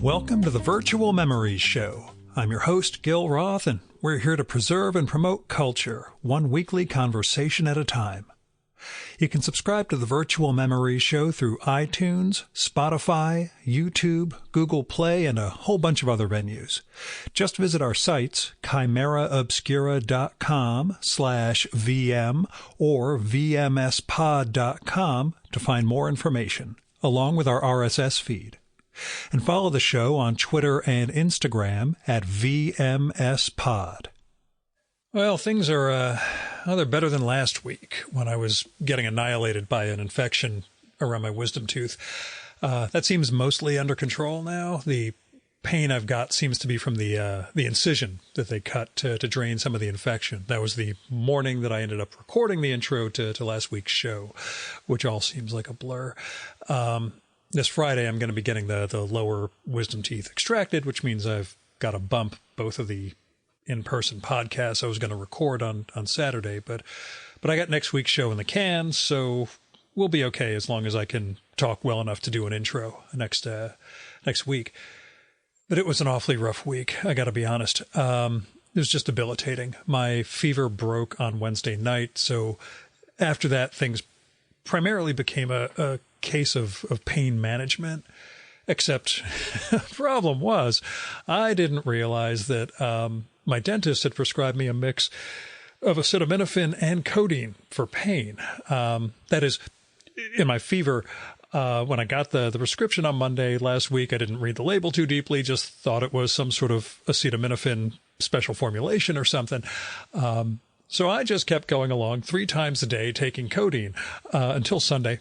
Welcome to the Virtual Memories Show. I'm your host, Gil Roth, and we're here to preserve and promote culture, one weekly conversation at a time. You can subscribe to the Virtual Memories Show through iTunes, Spotify, YouTube, Google Play, and a whole bunch of other venues. Just visit our sites, chimeraobscura.com/VM or vmspod.com to find more information, along with our RSS feed. And follow the show on Twitter and Instagram at VMSPod. Well, things are they're better than last week when I was getting annihilated by an infection around my wisdom tooth. That seems mostly under control now. The pain I've got seems to be from the incision that they cut to drain some of the infection. That was the morning that I ended up recording the intro to last week's show, which all seems like a blur. This Friday, I'm going to be getting the lower wisdom teeth extracted, which means I've got to bump both of the in-person podcasts I was going to record on Saturday. But I got next week's show in the can, so we'll be okay as long as I can talk well enough to do an intro next week. But it was an awfully rough week, I got to be honest. It was just debilitating. My fever broke on Wednesday night, so after that, things primarily became a case of pain management, except the problem was I didn't realize that my dentist had prescribed me a mix of acetaminophen and codeine for pain. That is, in my fever, when I got the prescription on Monday last week, I didn't read the label too deeply, just thought it was some sort of acetaminophen special formulation or something. So I just kept going along 3 times a day taking codeine until Sunday,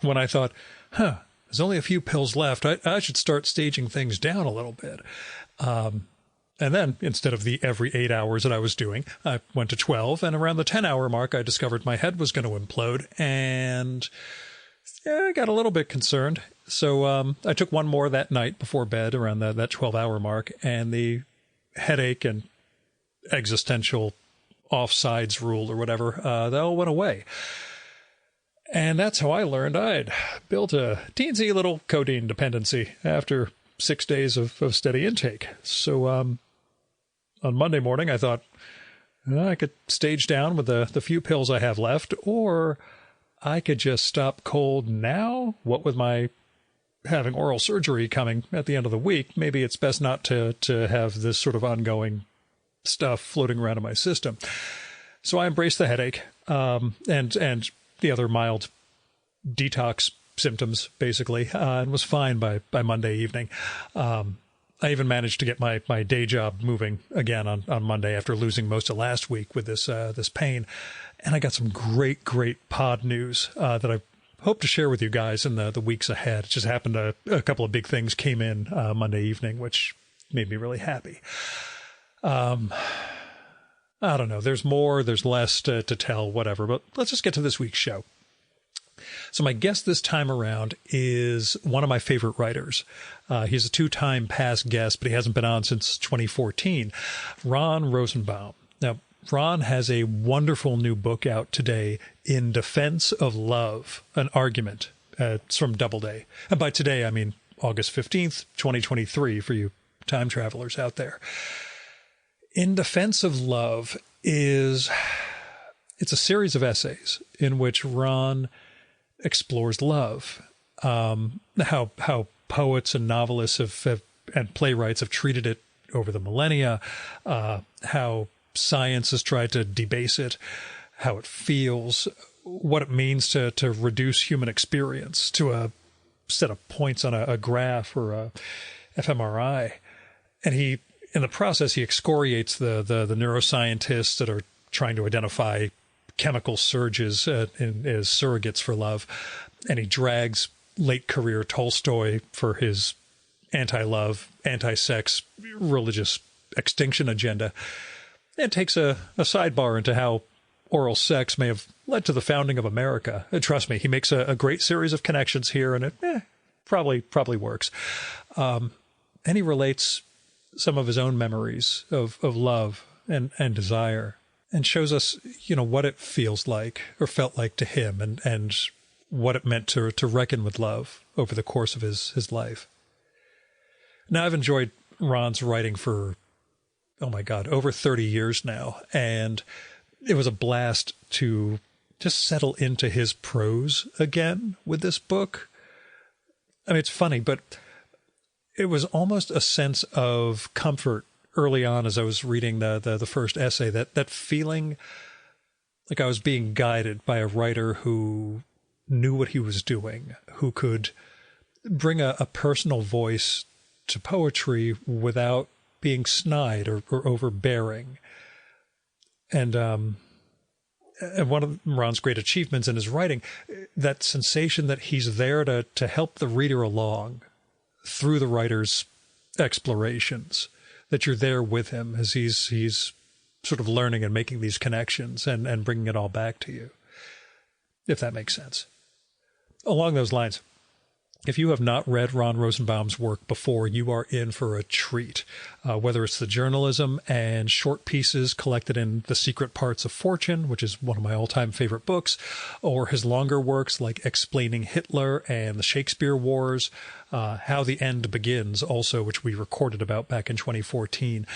when I thought, there's only a few pills left. I should start staging things down a little bit. And then instead of the every 8 hours that I was doing, I went to 12. And around the 10-hour mark, I discovered my head was going to implode. And I got a little bit concerned. So I took one more that night before bed around that 12-hour mark. And the headache and existential offsides rule or whatever, that all went away. And that's how I learned I'd built a teensy little codeine dependency after 6 days of steady intake. So on Monday morning, I thought I could stage down with the few pills I have left, or I could just stop cold now. What with my having oral surgery coming at the end of the week, maybe it's best not to have this sort of ongoing stuff floating around in my system. So I embraced the headache and the other mild detox symptoms, basically, and was fine by Monday evening. I even managed to get my day job moving again on Monday after losing most of last week with this pain. And I got some great pod news that I hope to share with you guys in the weeks ahead. It just happened a couple of big things came in Monday evening, which made me really happy. I don't know. There's more, there's less to tell, whatever. But let's just get to this week's show. So my guest this time around is one of my favorite writers. He's a 2-time past guest, but he hasn't been on since 2014. Ron Rosenbaum. Now, Ron has a wonderful new book out today, In Defense of Love, an Argument. It's from Doubleday. And by today, I mean August 15th, 2023, for you time travelers out there. In Defense of Love it's a series of essays in which Ron explores love, how poets and novelists and playwrights have treated it over the millennia, how science has tried to debase it, how it feels, what it means to reduce human experience to a set of points on a graph or a fMRI. And in the process, he excoriates the neuroscientists that are trying to identify chemical surges as surrogates for love. And he drags late-career Tolstoy for his anti-love, anti-sex, religious extinction agenda. And takes a sidebar into how oral sex may have led to the founding of America. And trust me, he makes a great series of connections here, and it probably works. And he relates some of his own memories of love and desire, and shows us, what it feels like or felt like to him, and what it meant to reckon with love over the course of his life. Now, I've enjoyed Ron's writing for, oh my God, over 30 years now. And it was a blast to just settle into his prose again with this book. I mean, it's funny, but it was almost a sense of comfort early on as I was reading the first essay, that feeling like I was being guided by a writer who knew what he was doing, who could bring a personal voice to poetry without being snide or overbearing. And one of Ron's great achievements in his writing, that sensation that he's there to help the reader along through the writer's explorations, that you're there with him as he's sort of learning and making these connections and bringing it all back to you, if that makes sense. Along those lines, if you have not read Ron Rosenbaum's work before, you are in for a treat, whether it's the journalism and short pieces collected in The Secret Parts of Fortune, which is one of my all-time favorite books, or his longer works like Explaining Hitler and the Shakespeare Wars, How the End Begins also, which we recorded about back in 2014.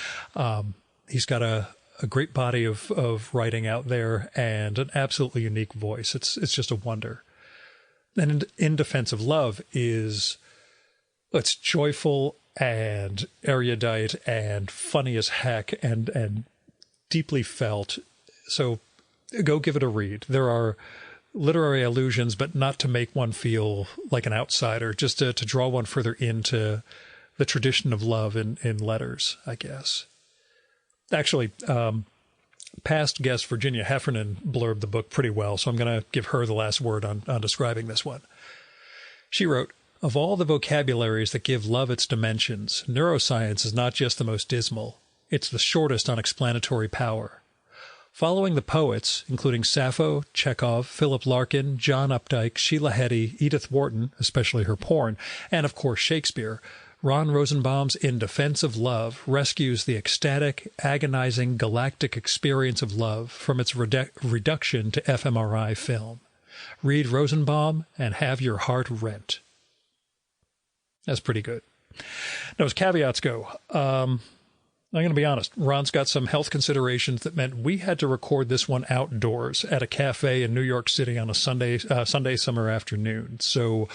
He's got a great body of writing out there and an absolutely unique voice. It's just a wonder. And In Defense of Love it's joyful and erudite and funny as heck and deeply felt. So go give it a read. There are literary allusions, but not to make one feel like an outsider, just to draw one further into the tradition of love in letters, I guess. Actually, past guest Virginia Heffernan blurbed the book pretty well, so I'm going to give her the last word on describing this one. She wrote, "Of all the vocabularies that give love its dimensions, neuroscience is not just the most dismal. It's the shortest on explanatory power. Following the poets, including Sappho, Chekhov, Philip Larkin, John Updike, Sheila Heti, Edith Wharton, especially her porn, and of course Shakespeare, Ron Rosenbaum's In Defense of Love rescues the ecstatic, agonizing, galactic experience of love from its reduction to fMRI film. Read Rosenbaum and have your heart rent." That's pretty good. Now, as caveats go, I'm going to be honest. Ron's got some health considerations that meant we had to record this one outdoors at a cafe in New York City on a Sunday summer afternoon. So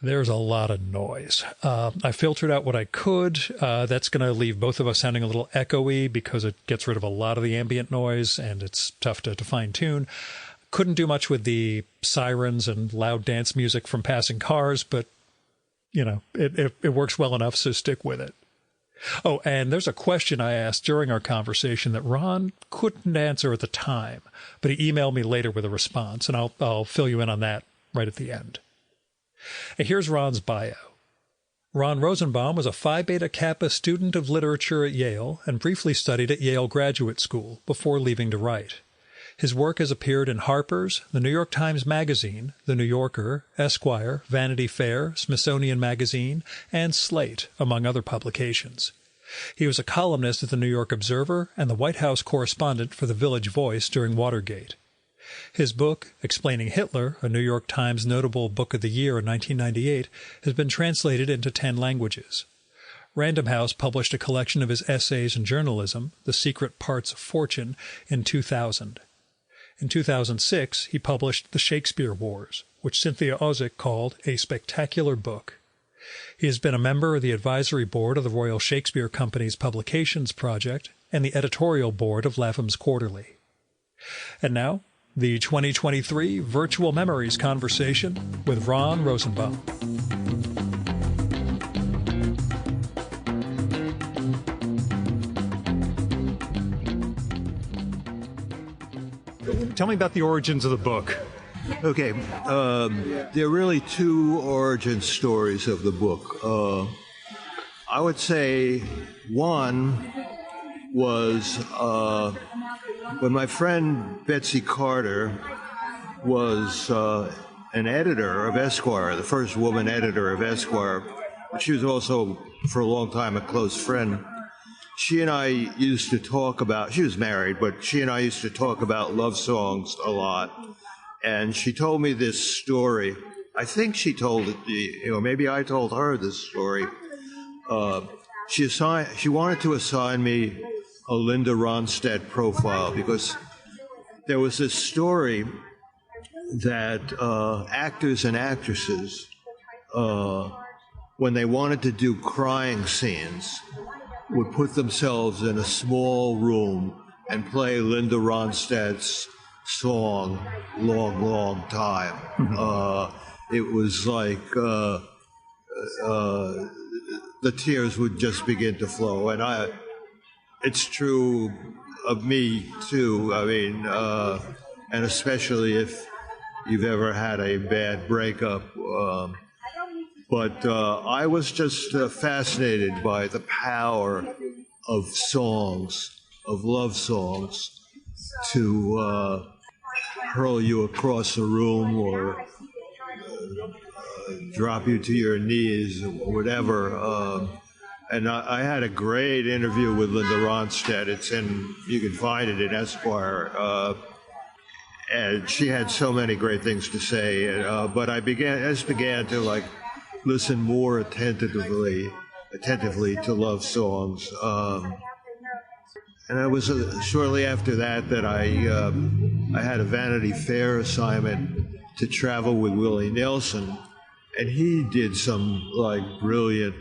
there's a lot of noise. I filtered out what I could. That's going to leave both of us sounding a little echoey because it gets rid of a lot of the ambient noise, and it's tough to fine-tune. Couldn't do much with the sirens and loud dance music from passing cars, but, it works well enough, so stick with it. Oh, and there's a question I asked during our conversation that Ron couldn't answer at the time, but he emailed me later with a response, and I'll fill you in on that right at the end. And here's Ron's bio. Ron Rosenbaum was a Phi Beta Kappa student of literature at Yale and briefly studied at Yale Graduate School before leaving to write. His work has appeared in Harper's, the New York Times Magazine, The New Yorker, Esquire, Vanity Fair, Smithsonian Magazine, and Slate, among other publications. He was a columnist at the New York Observer and the White House correspondent for the Village Voice during Watergate. His book, Explaining Hitler, a New York Times Notable Book of the Year in 1998, has been translated into 10 languages. Random House published a collection of his essays and journalism, The Secret Parts of Fortune, in 2000. In 2006, he published The Shakespeare Wars, which Cynthia Ozick called a spectacular book. He has been a member of the advisory board of the Royal Shakespeare Company's Publications Project and the editorial board of Lapham's Quarterly. And now, the 2023 Virtual Memories Conversation with Ron Rosenbaum. Tell me about the origins of the book. Okay, there are really two origin stories of the book. I would say one was when my friend Betsy Carter was an editor of Esquire, the first woman editor of Esquire. She was also, for a long time, a close friend. She and I used to talk about, she was married, but she and I used to talk about love songs a lot. And she told me this story. I think she told it, maybe I told her this story she wanted to assign me a Linda Ronstadt profile because there was this story that actors and actresses, when they wanted to do crying scenes, would put themselves in a small room and play Linda Ronstadt's song, Long, Long Time. It was like the tears would just begin to flow. And it's true of me, too. I mean, and especially if you've ever had a bad breakup. But I was just fascinated by the power of songs, of love songs, to hurl you across the room or drop you to your knees or whatever. And I had a great interview with Linda Ronstadt. You can find it in Esquire. And she had so many great things to say. But I just began to listen more attentively to love songs. And it was shortly after that I had a Vanity Fair assignment to travel with Willie Nelson, and he did some brilliant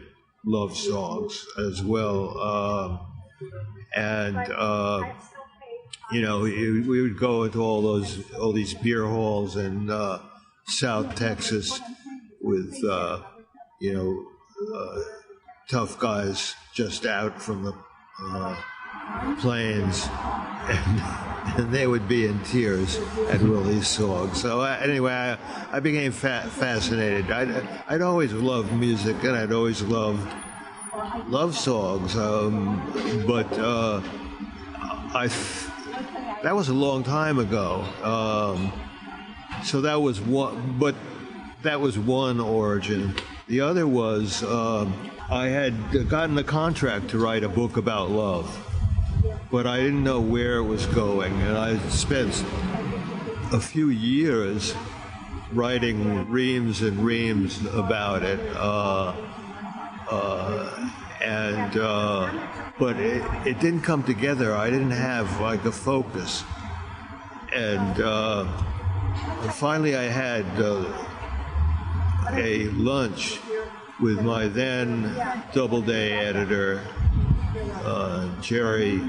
love songs as well. We would go into all these beer halls in South Texas with tough guys just out from the planes, and they would be in tears at Willie's songs. So anyway, I became fascinated. I'd always loved music, and I'd always loved love songs, but that was a long time ago. So that was one, but that was one origin. The other was I had gotten a contract to write a book about love, but I didn't know where it was going, and I spent a few years writing reams and reams about it, but it didn't come together. I didn't have a focus, and finally I had a lunch with my then Doubleday editor, Jerry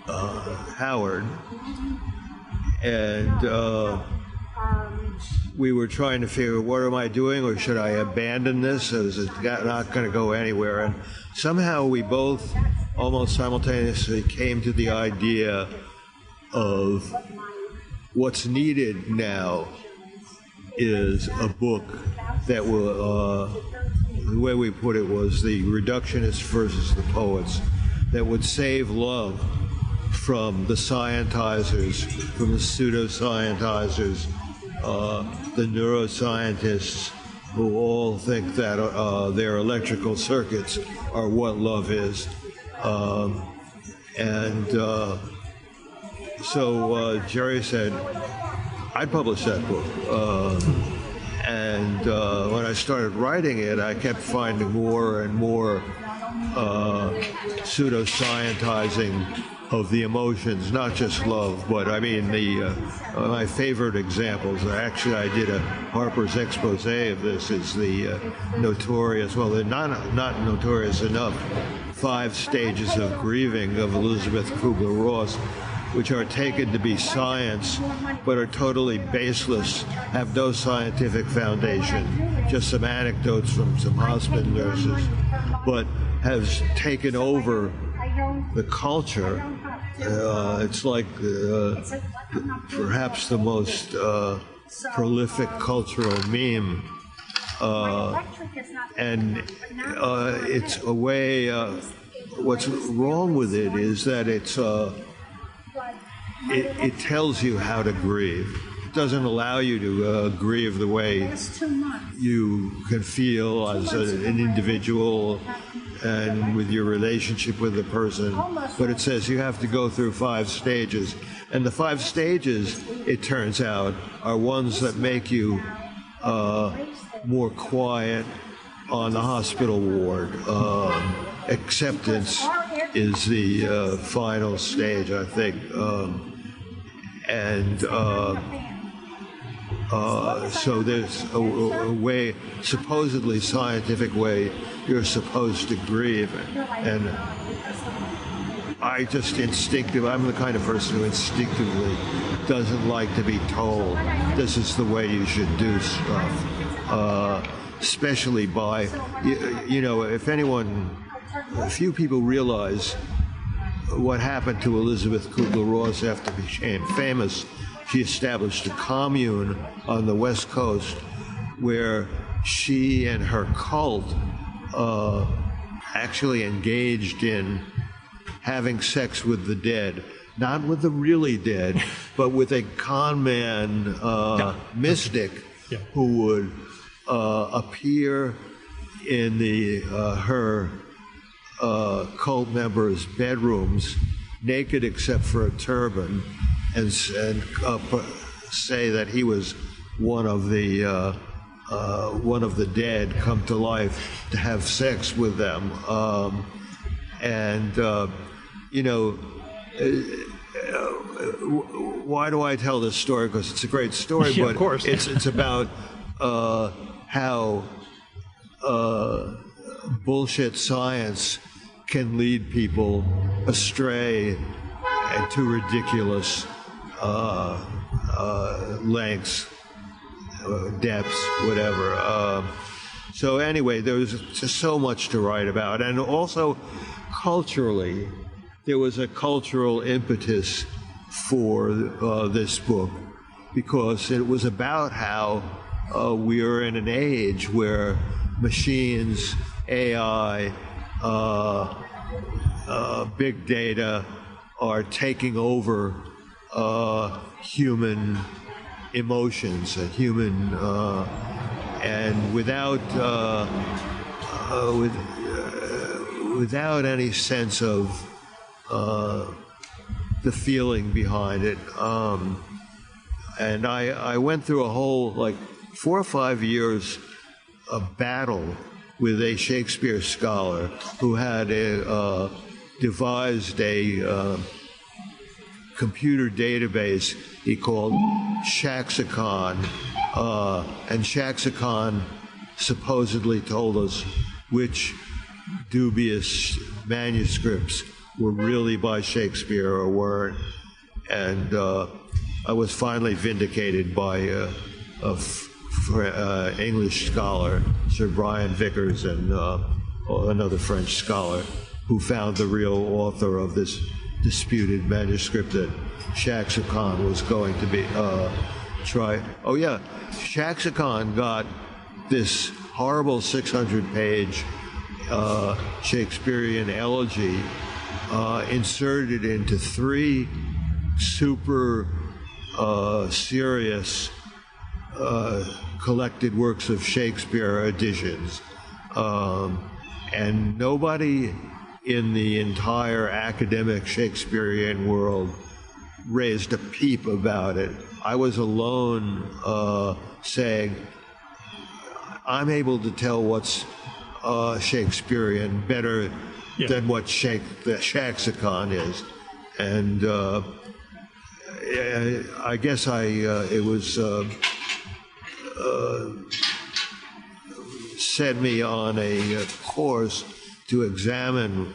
Howard, and we were trying to figure, what am I doing, or should I abandon this? Is it not going to go anywhere? And somehow we both almost simultaneously came to the idea of what's needed now is a book that will, the way we put it was the reductionists versus the poets, that would save love from the scientizers, from the pseudoscientizers, the neuroscientists who all think that their electrical circuits are what love is. So Jerry said, I'd publish that book. And when I started writing it, I kept finding more and more pseudoscientizing of the emotions, not just love, but I mean my favorite examples. Actually, I did a Harper's expose of this. Is the notorious, well, they're not notorious enough, 5 stages of grieving of Elizabeth Kubler-Ross, which are taken to be science, but are totally baseless, have no scientific foundation, just some anecdotes from some hospital nurses, but has taken over the culture. It's like perhaps the most prolific cultural meme. And it's a way, what's wrong with it is that it tells you how to grieve. It doesn't allow you to grieve the way you can feel as an individual and with your relationship with the person, but it says you have to go through 5 stages. And the 5 stages, it turns out, are ones that make you more quiet on the hospital ward. Acceptance is the final stage, I think. So there's a way, supposedly scientific way, you're supposed to grieve. And I'm the kind of person who instinctively doesn't like to be told this is the way you should do stuff. Especially by, if few people realize what happened to Elizabeth Kubler-Ross after she became famous. She established a commune on the West Coast where she and her cult actually engaged in having sex with the dead. Not with the really dead, but with a con man mystic who would appear in her cult members' bedrooms, naked except for a turban, and say that he was one of the dead come to life to have sex with them, why do I tell this story? Because it's a great story, but of course. it's about how bullshit science can lead people astray and to ridiculous lengths, depths, whatever. So anyway, there was just so much to write about. And also, culturally, there was a cultural impetus for this book, because it was about how we are in an age where machines, AI, big data are taking over human emotions and human, and without any sense of the feeling behind it. And I went through a whole 4 or 5 years of battle with a Shakespeare scholar who had devised a computer database he called Shaxicon, and Shaxicon supposedly told us which dubious manuscripts were really by Shakespeare or weren't. And I was finally vindicated by English scholar, Sir Brian Vickers, and another French scholar who found the real author of this disputed manuscript that Shaxicon was going to be tried. Oh yeah, Shaxicon got this horrible 600-page Shakespearean elegy inserted into 3 super serious collected works of Shakespeare editions, and nobody in the entire academic Shakespearean world raised a peep about it. I was alone saying, I'm able to tell what's Shakespearean better than what the Shaxicon is. And I guess it was set me on a course to examine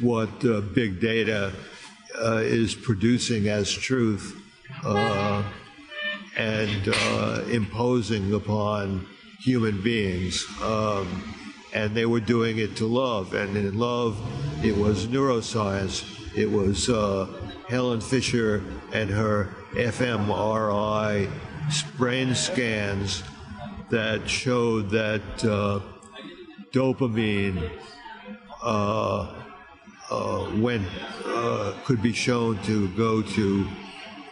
what big data is producing as truth and imposing upon human beings. And they were doing it to love. And in love, it was neuroscience. It was Helen Fisher and her fMRI brain scans that showed that dopamine could be shown to go to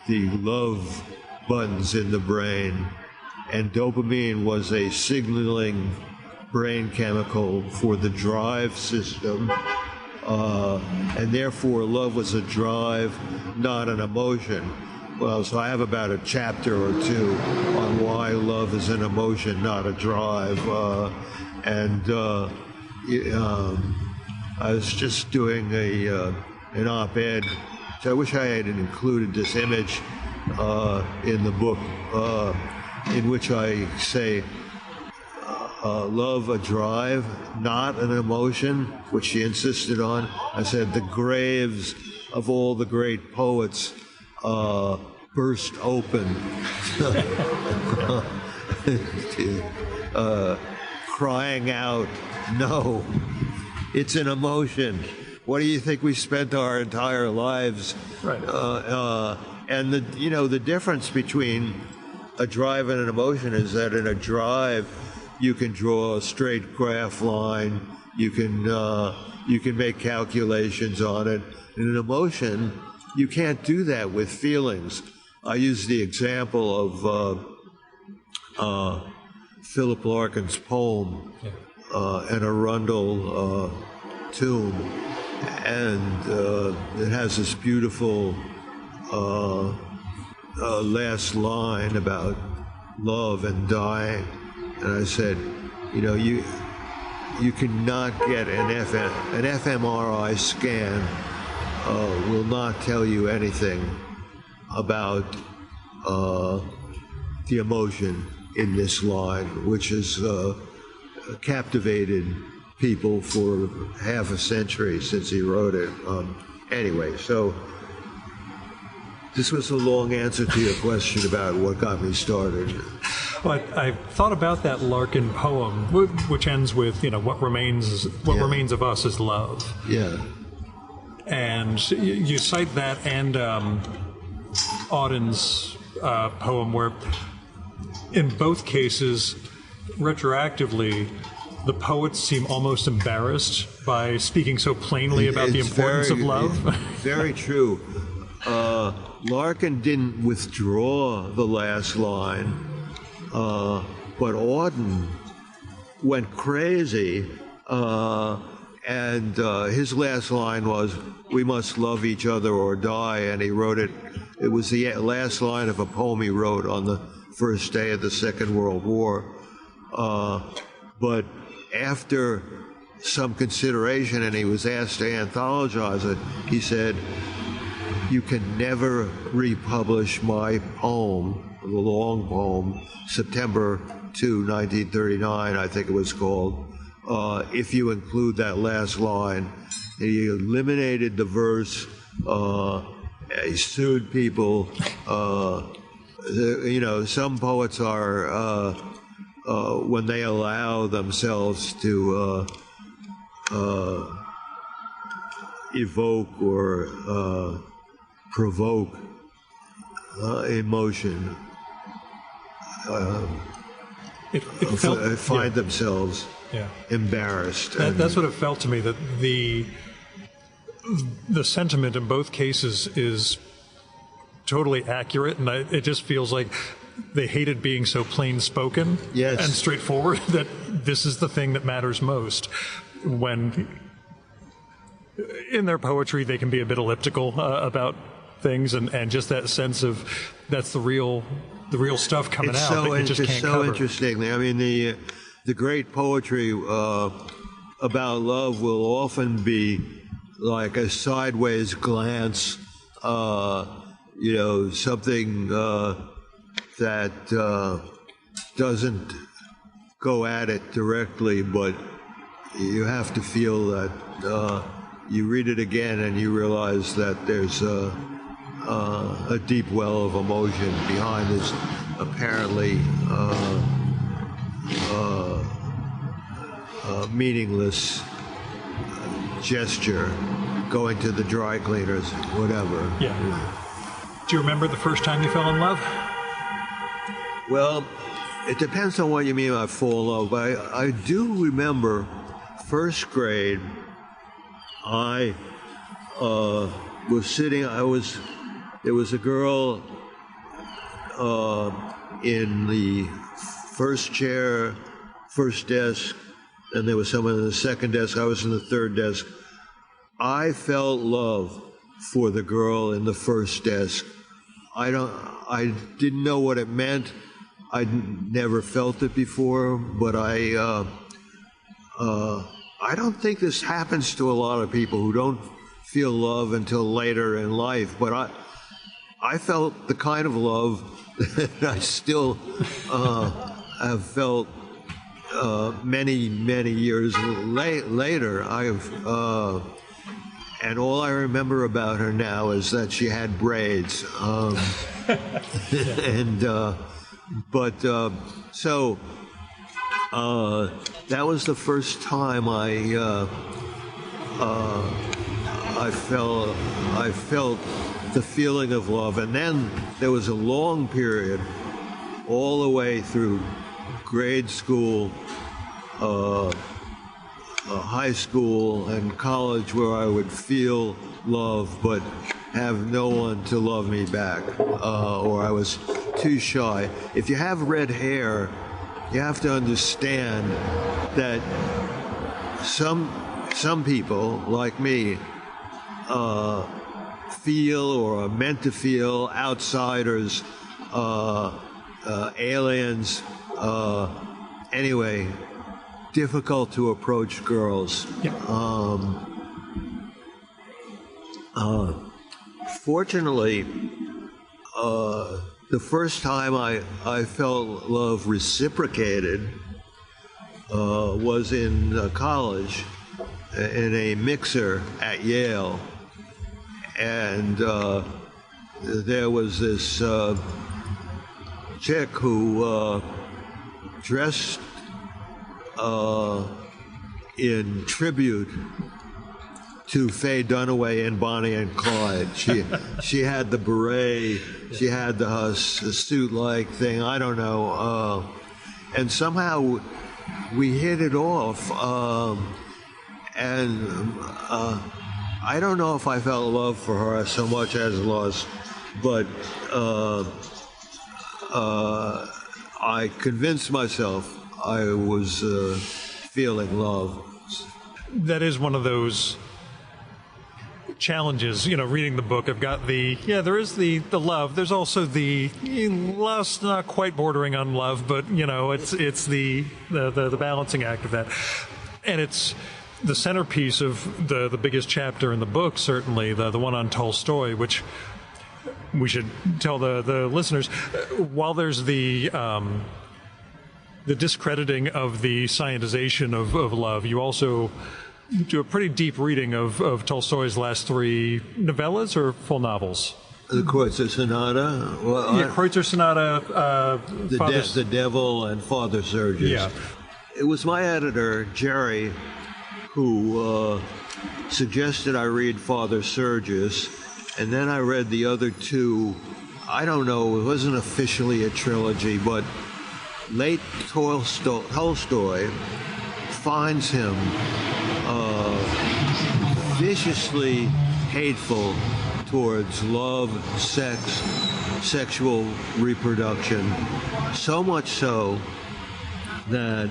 the love buttons in the brain, and dopamine was a signaling brain chemical for the drive system, and therefore love was a drive, not an emotion. well, so I have about a chapter or two on why love is an emotion, not a drive. I was just doing an op-ed. So I wish I had included this image in the book, in which I say, love a drive, not an emotion, which she insisted on. I said the graves of all the great poets burst open, crying out, no, it's an emotion. What do you think we spent our entire lives? Right. And the difference between a drive and an emotion is that in a drive, you can draw a straight graph line. You can make calculations on it. In an emotion, you can't do that with feelings. I use the example of Philip Larkin's poem, "An Arundel Tomb," and it has this beautiful last line about love and dying. And I said, you cannot get an fMRI scan will not tell you anything about the emotion in this line, which has captivated people for half a century since he wrote it. Anyway, so this was a long answer to your question about what got me started. Well, I thought about that Larkin poem, which ends with, what remains of us is love. Yeah. And you cite that and Auden's poem, where in both cases, retroactively, the poets seem almost embarrassed by speaking so plainly about the importance of love. Very true. Larkin didn't withdraw the last line, but Auden went crazy, and his last line was, "We must love each other or die," and he wrote it. It was the last line of a poem he wrote on the first day of the Second World War. But after some consideration, and he was asked to anthologize it, he said, "You can never republish my poem, the long poem, September 2, 1939, I think it was called, if you include that last line." He eliminated the verse. He sued people. Some poets are, when they allow themselves to evoke or provoke emotion, find themselves embarrassed. That's what it felt to me, that the sentiment in both cases is totally accurate, and it just feels like they hated being so plain spoken and straightforward, that this is the thing that matters most. When in their poetry they can be a bit elliptical about things, and just that sense of that's the real stuff coming out. So that you just can't cover. Interesting. I mean, the great poetry about love will often be like a sideways glance, something that doesn't go at it directly, but you have to feel that you read it again and you realize that there's a deep well of emotion behind this apparently meaningless gesture, going to the dry cleaners, whatever. Yeah. Do you remember the first time you fell in love? Well, it depends on what you mean by fall in love. But I do remember first grade. I was sitting. There was a girl in the first chair, first desk, and there was someone in the second desk. I was in the third desk. I felt love for the girl in the first desk. I didn't know what it meant. I'd never felt it before, but I don't think this happens to a lot of people who don't feel love until later in life. But I felt the kind of love that I still have felt many years later. And all I remember about her now is that she had braids. So that was the first time I felt the feeling of love. And then there was a long period all the way through grade school, high school, and college where I would feel love but have no one to love me back, or I was too shy. If you have red hair, you have to understand that some people, like me, feel or are meant to feel, outsiders, aliens, anyway, difficult to approach girls. Yeah. Fortunately, the first time I felt love reciprocated was in college, in a mixer at Yale. And there was this chick who dressed in tribute to Faye Dunaway and Bonnie and Clyde. She had the beret, she had the suit-like thing, I don't know. And somehow we hit it off. I don't know if I felt love for her so much as lust, but I convinced myself I was feeling love. That is one of those challenges, reading the book. I've got there is the love. There's also the lust, not quite bordering on love, but it's the balancing act of that. And it's the centerpiece of the biggest chapter in the book, certainly the one on Tolstoy, which we should tell the listeners. While there's the discrediting of the scientization of love, you also do a pretty deep reading of Tolstoy's last three novellas or full novels. The Kreutzer Sonata. Kreutzer Sonata. The Devil and Father Sergius. Yeah. It was my editor, Jerry, who suggested I read Father Sergius, and then I read the other two. I don't know, it wasn't officially a trilogy, but late Tolstoy finds him viciously hateful towards love, sex, sexual reproduction, so much so that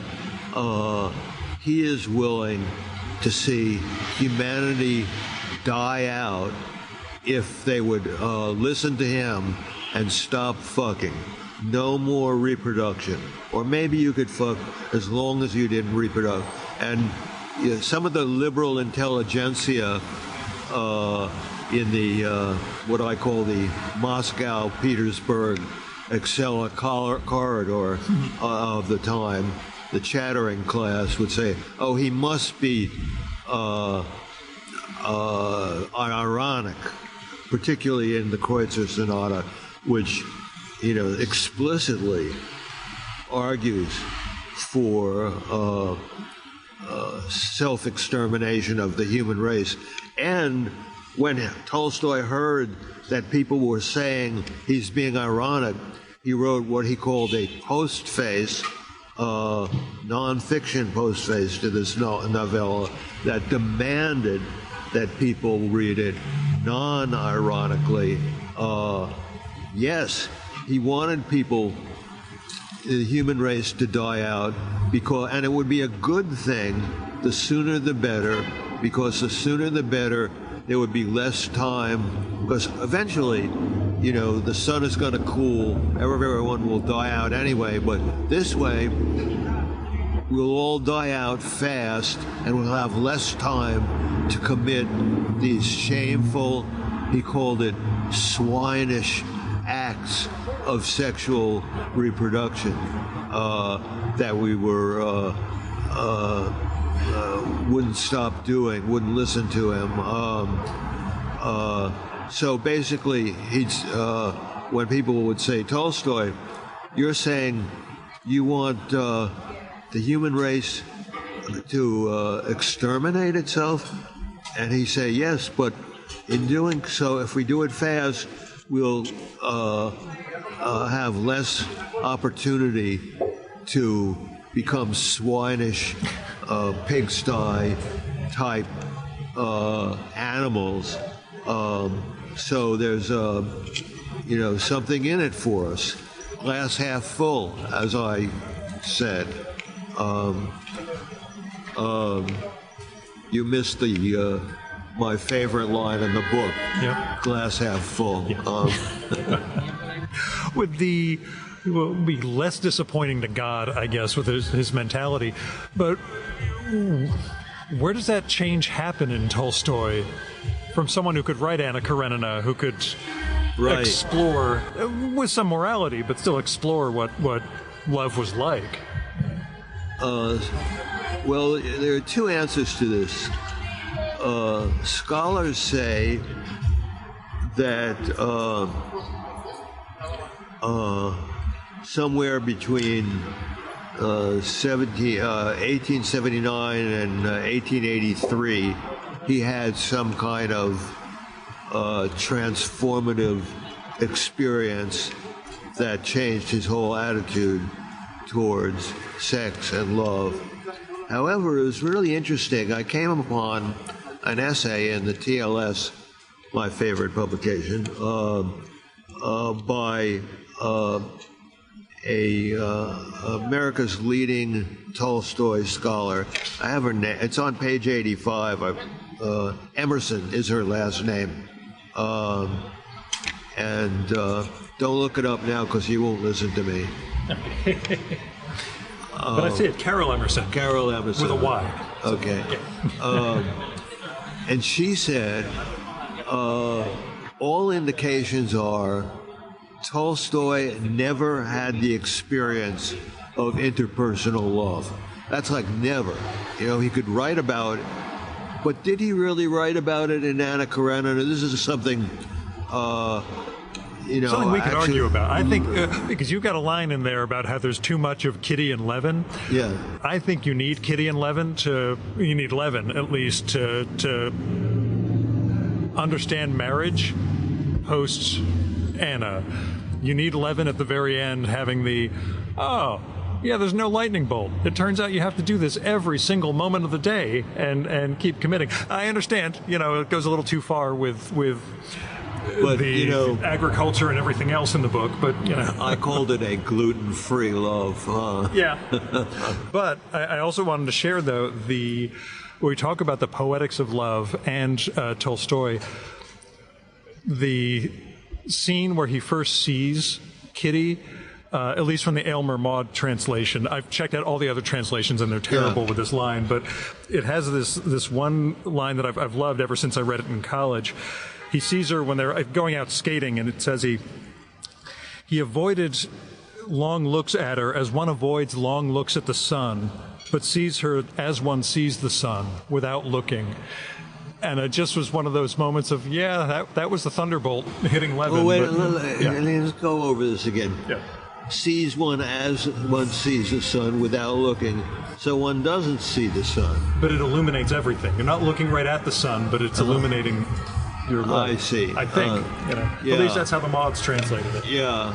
he is willing to see humanity die out if they would listen to him and stop fucking. No more reproduction. Or maybe you could fuck as long as you didn't reproduce. And some of the liberal intelligentsia in the, what I call the Moscow-Petersburg Excella corridor of the time, the chattering class would say, oh, he must be ironic, particularly in the Kreutzer Sonata, which, explicitly argues for self-extermination of the human race. And when Tolstoy heard that people were saying he's being ironic, he wrote what he called a postface, non-fiction postface to this novella that demanded that people read it non-ironically. Yes, he wanted people, the human race, to die out, and it would be a good thing, the sooner the better, because the sooner the better, there would be less time, because eventually the sun is going to cool, everyone will die out anyway, but this way we'll all die out fast and we'll have less time to commit these shameful, he called it, swinish acts of sexual reproduction that we wouldn't stop doing, wouldn't listen to him. So basically, when people would say, Tolstoy, you're saying you want the human race to exterminate itself? And he say, yes, but in doing so, if we do it fast, we'll have less opportunity to become swinish, pigsty type animals. So there's something in it for us. Glass half full, as I said. You missed my favorite line in the book. Yep. Glass half full. Yep. With the will be less disappointing to God, I guess, with his mentality. But where does that change happen in Tolstoy from someone who could write Anna Karenina, who could explore with some morality, but still explore what love was like? Well, there are two answers to this. Scholars say that somewhere between 1879 and 1883, he had some kind of transformative experience that changed his whole attitude towards sex and love. However, it was really interesting. I came upon an essay in the TLS, my favorite publication, by America's leading Tolstoy scholar. I have her name. It's on page 85. Emerson is her last name. And don't look it up now because you won't listen to me. But I see it, Carol Emerson. Carol Emerson. With a Y. Okay. And she said, all indications are Tolstoy never had the experience of interpersonal love. That's like never. He could write about it, but did he really write about it in Anna Karenina? This is something, something we could argue about. I think, because you've got a line in there about how there's too much of Kitty and Levin. Yeah. I think you need Kitty and Levin you need Levin at least to understand marriage post Anna. You need Levin at the very end having there's no lightning bolt. It turns out you have to do this every single moment of the day and keep committing. I understand, it goes a little too far with the agriculture and everything else in the book, but I called it a gluten-free love. Yeah. But I also wanted to share, though, when we talk about the poetics of love and Tolstoy, the scene where he first sees Kitty, at least from the Aylmer Maude translation. I've checked out all the other translations and they're terrible with this line, but it has this one line that I've loved ever since I read it in college. He sees her when they're going out skating, and it says he avoided long looks at her as one avoids long looks at the sun, but sees her as one sees the sun, without looking. And it just was one of those moments of, that was the thunderbolt hitting Levin. Let's go over this again. Yeah. Sees one as one sees the sun without looking, so one doesn't see the sun. But it illuminates everything. You're not looking right at the sun, but it's illuminating your life. I see. I think. At least that's how the mods translated it. Yeah.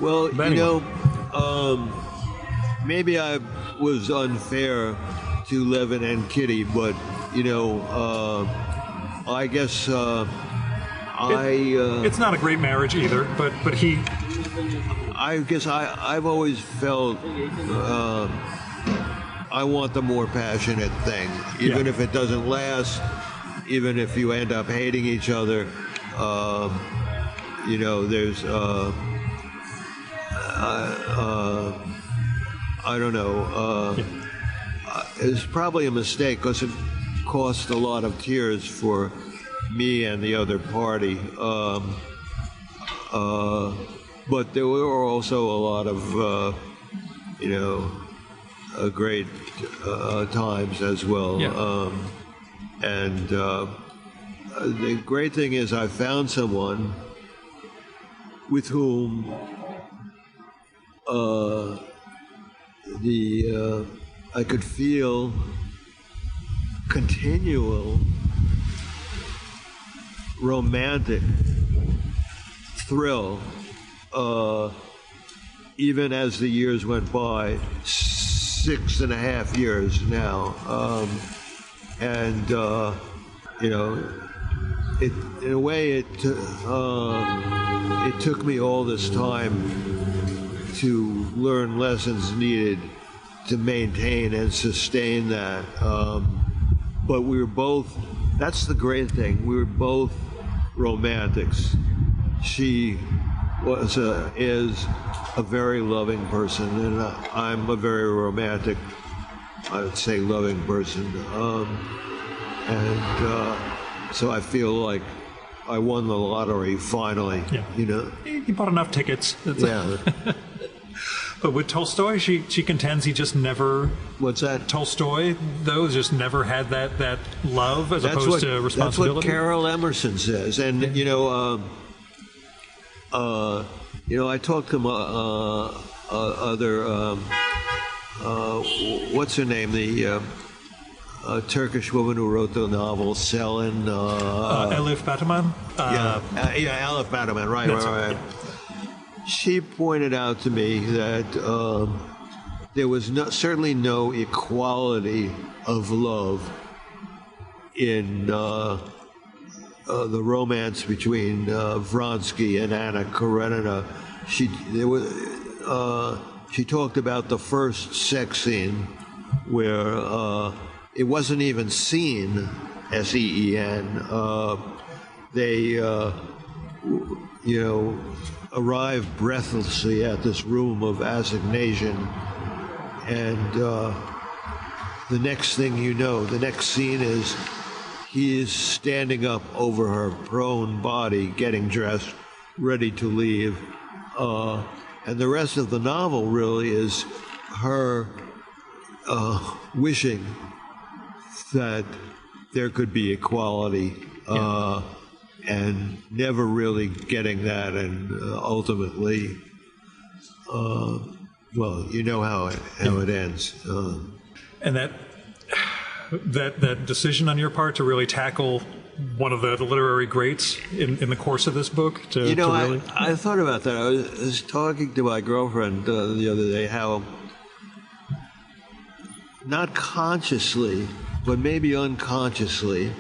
Well, anyway. Maybe I was unfair to Levin and Kitty, but I guess it's not a great marriage either, but he. I guess I've always felt I want the more passionate thing, even if it doesn't last, even if you end up hating each other. there's I don't know. It's probably a mistake because it cost a lot of tears for me and the other party. But there were also a lot of, great times as well. Yeah. And the great thing is I found someone with whom I could feel continual romantic thrill even as the years went by, 6.5 years now. It in a way it took me all this time to learn lessons needed to maintain and sustain that. But we were both, that's the great thing, we were both romantics. She is a very loving person, and I'm a very romantic, I would say, loving person. So I feel like I won the lottery finally. Yeah. You bought enough tickets. Yeah. But with Tolstoy, she contends he just never... What's that? Tolstoy, though, just never had that love as opposed to responsibility? That's what Carol Emerson says. And, I talked to other... what's her name? The Turkish woman who wrote the novel Selin. Elif Batuman? Elif Batuman, right. She pointed out to me that there was certainly no equality of love in the romance between Vronsky and Anna Karenina. She talked about the first sex scene where it wasn't even seen, S-E-E-N. They, arrived breathlessly at this room of assignation, and the next thing you know, the next scene is he is standing up over her prone body, getting dressed, ready to leave. And the rest of the novel really is her wishing that there could be equality, and never really getting that, and ultimately, you know how it ends. And that decision on your part to really tackle one of the literary greats in the course of this book, I thought about that. I was talking to my girlfriend the other day how, not consciously, but maybe unconsciously,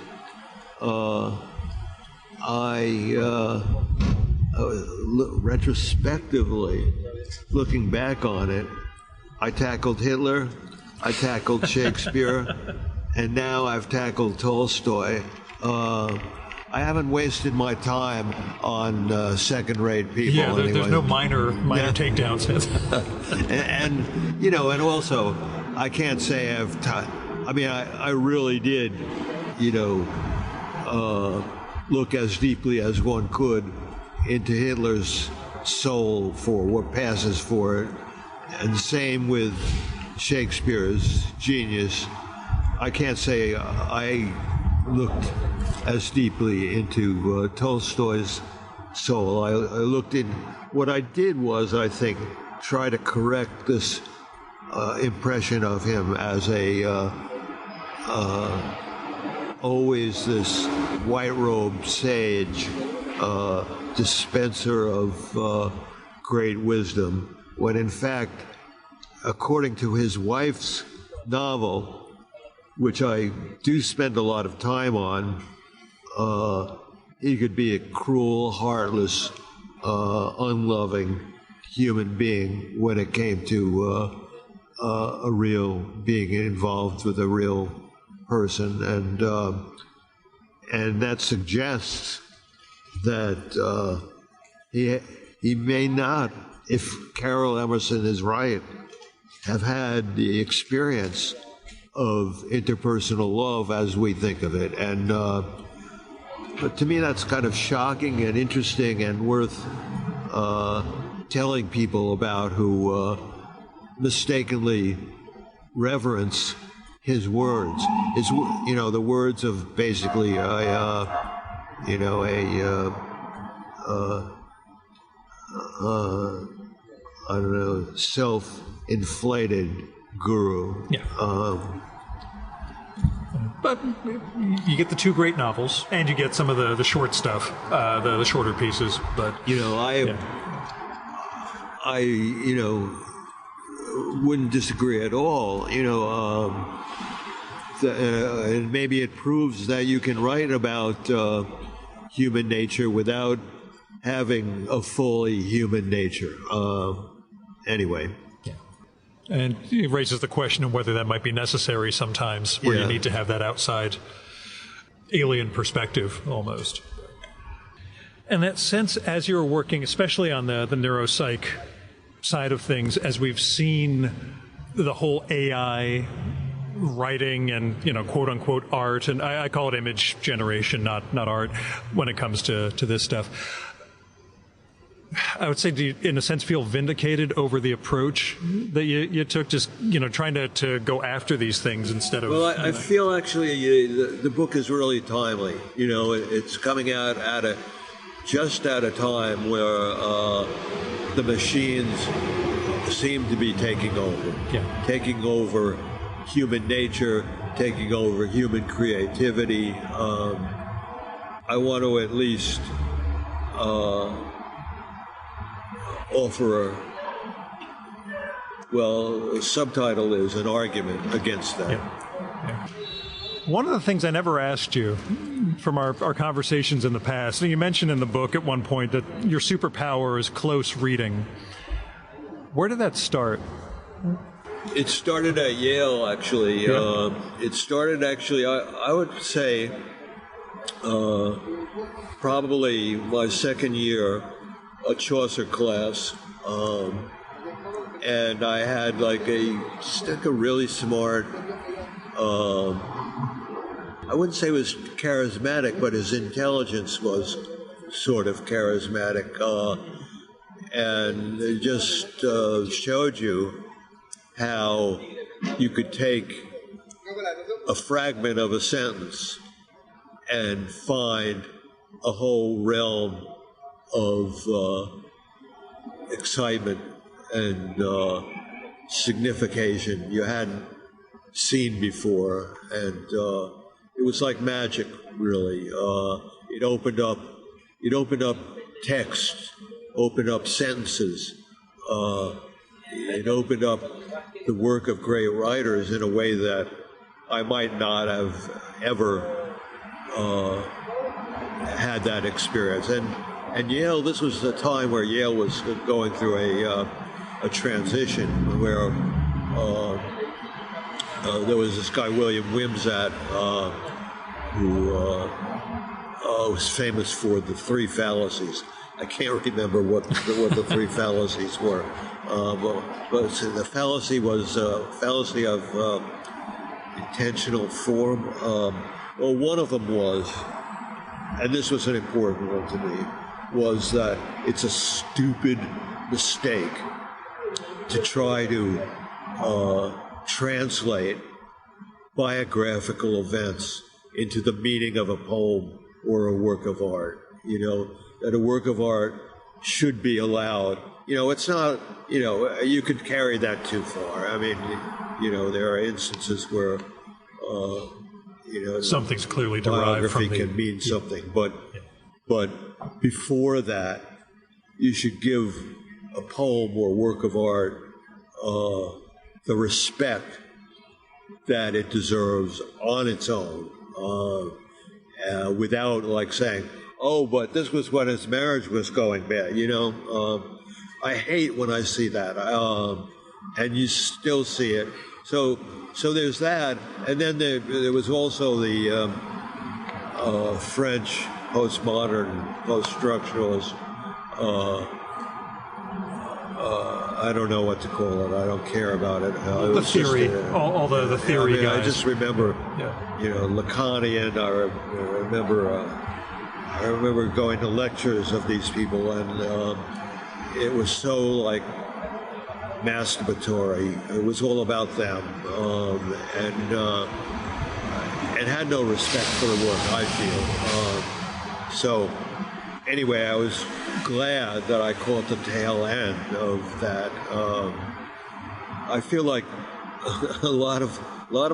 retrospectively, looking back on it, I tackled Hitler, I tackled Shakespeare, and now I've tackled Tolstoy. I haven't wasted my time on second-rate people. Yeah, anyway. There's no minor takedowns. and also, I can't say I've. I really did, look as deeply as one could into Hitler's soul for what passes for it, and same with Shakespeare's genius. I can't say I looked as deeply into Tolstoy's soul. I looked in. What I did was, I think, try to correct this impression of him as always this white-robed sage, dispenser of great wisdom, when in fact, according to his wife's novel, which I do spend a lot of time on, he could be a cruel, heartless, unloving human being when it came to a real being involved with a real person, and that suggests that he may not, if Carol Emerson is right, have had the experience of interpersonal love as we think of it. And but to me, that's kind of shocking and interesting and worth telling people about who mistakenly reverence his words. The words of basically I don't know, self-inflated guru. Yeah. But you get the two great novels, and you get some of the short stuff, the shorter pieces. But I wouldn't disagree at all. And maybe it proves that you can write about human nature without having a fully human nature. Anyway. Yeah. And it raises the question of whether that might be necessary sometimes, where you need to have that outside alien perspective almost. And that sense as you're working, especially on the neuropsych side of things, as we've seen the whole AI writing and, quote unquote art, and I call it image generation, not art, when it comes to this stuff. I would say, do you, in a sense, feel vindicated over the approach that you took, just, trying to go after these things instead of... Well, I feel actually the book is really timely. It's coming out just at a time where the machines seem to be taking over human nature, taking over human creativity. I want to at least offer a subtitle is an argument against that. Yeah. One of the things I never asked you from our conversations in the past, and you mentioned in the book at one point that your superpower is close reading. Where did that start? It started at Yale, actually. Yeah. It started, actually, I would say, probably my second year, a Chaucer class, and I had a really smart, I wouldn't say it was charismatic, but his intelligence was sort of charismatic, and it just showed you how you could take a fragment of a sentence and find a whole realm of excitement and signification you hadn't seen before, and it was like magic, really. It opened up text, opened up sentences. It opened up the work of great writers in a way that I might not have ever had that experience. And Yale, this was the time where Yale was going through a transition where there was this guy, William Wimsatt, who was famous for the three fallacies. I can't remember what the three fallacies were. But the fallacy was fallacy of intentional form. Well, one of them was, and this was an important one to me, was that it's a stupid mistake to try to translate biographical events into the meaning of a poem or a work of art. That a work of art should be allowed. It's not, you could carry that too far. I mean, there are instances where, something's clearly derived from biography can mean something, but before that, you should give a poem or work of art the respect that it deserves on its own, without saying, oh, but this was when his marriage was going bad. I hate when I see that, and you still see it. So there's that, and then there was also the French postmodern, post-structuralist I don't know what to call it. I don't care about it. The theory, all the theory guys. I just remember, Lacanian. I remember going to lectures of these people, and it was so like masturbatory. It was all about them, and had no respect for the work, I feel. So anyway, I was glad that I caught the tail end of that. I feel like a lot of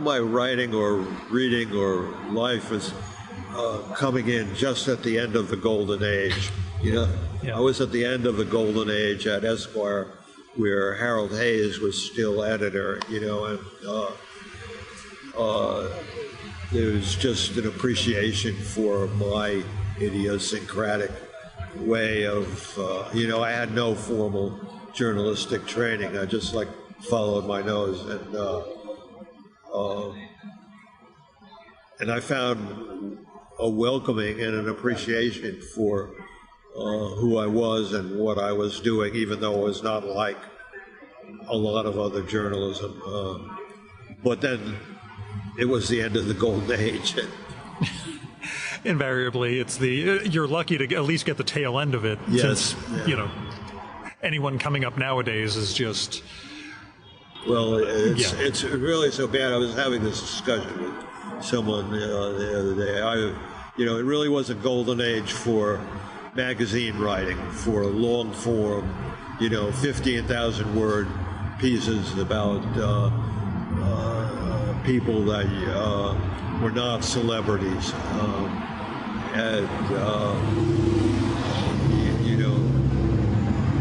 my writing or reading or life is coming in just at the end of the golden age. Yeah. I was at the end of the golden age at Esquire, where Harold Hayes was still editor, and there was just an appreciation for my idiosyncratic way of, I had no formal journalistic training. I just followed my nose, and I found a welcoming and an appreciation for who I was and what I was doing, even though it was not like a lot of other journalism. But then it was the end of the golden age. Invariably, it's you're lucky to at least get the tail end of it. Yes. Since, anyone coming up nowadays is just... Well, it's really so bad. I was having this discussion with someone the other day. It really was a golden age for magazine writing, for long form, 15,000 word pieces about people that were not celebrities.